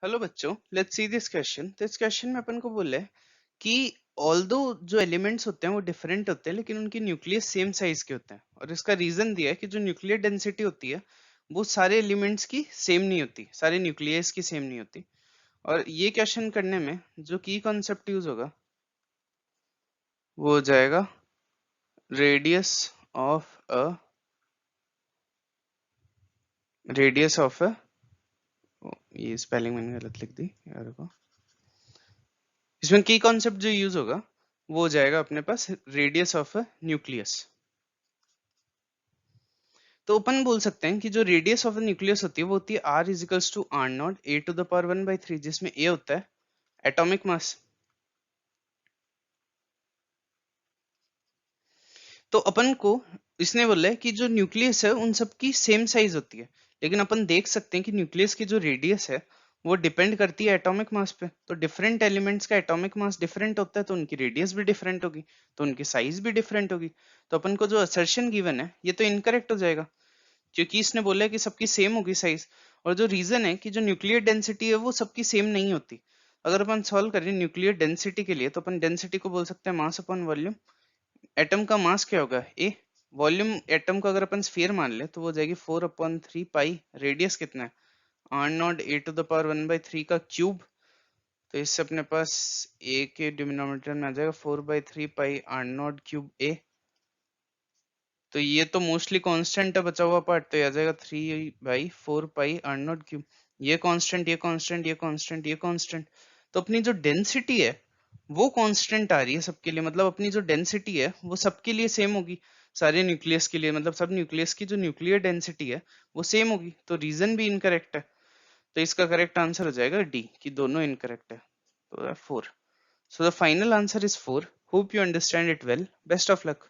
Hello बच्चों, let's see this question. तो इस क्वेश्चन में अपन को बोला है कि ऑल्दो जो एलिमेंट्स होते हैं वो डिफरेंट होते हैं, लेकिन उनकी न्यूक्लियस सेम साइज के होते हैं। और इसका रीजन दिया है कि जो न्यूक्लियर डेंसिटी होती है वो सारे एलिमेंट्स की सेम नहीं होती, सारे न्यूक्लियस की सेम नहीं होती। और ये क्वेश्चन करने में जो की कॉन्सेप्ट यूज होगा वो हो जाएगा radius of a radius of a ये स्पेलिंग मैंने गलत लिख दी यार को। इसमें की कॉन्सेप्ट जो यूज होगा वो हो जाएगा अपने पास रेडियस ऑफ अ न्यूक्लियस। तो अपन बोल सकते हैं कि जो रेडियस ऑफ द न्यूक्लियस होती है वो होती है r is equals to R naught A to the power 1/3, जिसमें a होता है एटॉमिक मास। तो अपन को इसने बोला है कि जो न्यूक्लियस है उन सब की सेम साइज होती है, लेकिन अपन देख सकते हैं कि न्यूक्लियस की जो रेडियस है वो डिपेंड करती है एटॉमिक मास पे। तो डिफरेंट एलिमेंट्स का एटॉमिक मास डिफरेंट होता है, तो उनकी रेडियस भी डिफरेंट होगी, तो उनकी साइज भी डिफरेंट होगी। तो अपन को जो असर्शन गिवन है ये तो इनकरेक्ट हो जाएगा, क्योंकि इसने बोला है कि सबकी सेम होगी साइज। और जो रीजन है कि जो न्यूक्लियर डेंसिटी है वो सबकी सेम नहीं होती। अगर अपन सॉल्व करें न्यूक्लियर डेंसिटी के लिए तो अपन डेंसिटी को बोल सकते हैं मास अपॉन वॉल्यूम। एटम का मास क्या होगा ए, वॉल्यूम एटम को अगर अपन स्फीयर मान ले तो वो हो जाएगी 4/3 पाई। रेडियस कितना है R naught A to the power 1/3 का क्यूब। तो इससे अपने पास ए के डिनोमिनेटर में आ जाएगा 4/3 पाई आर नॉट क्यूब ए। तो ये तो मोस्टली कांस्टेंट है, बचा हुआ पार्ट तो ये आ जाएगा 3/4 पाई आर नॉट क्यूब। ये कांस्टेंट, ये कांस्टेंट, ये कांस्टेंट, ये कांस्टेंट। तो अपनी जो डेंसिटी है वो कांस्टेंट आ रही है सबके लिए, मतलब अपनी जो डेंसिटी है वो सबके लिए सेम होगी। सारे न्यूक्लियस के लिए, मतलब सब न्यूक्लियस की जो न्यूक्लियर डेंसिटी है वो सेम होगी। तो रीजन भी इनकरेक्ट है, तो इसका करेक्ट आंसर हो जाएगा डी कि दोनों इनकरेक्ट है। तो 4। So the final answer is 4। Hope you understand it well. Best of luck.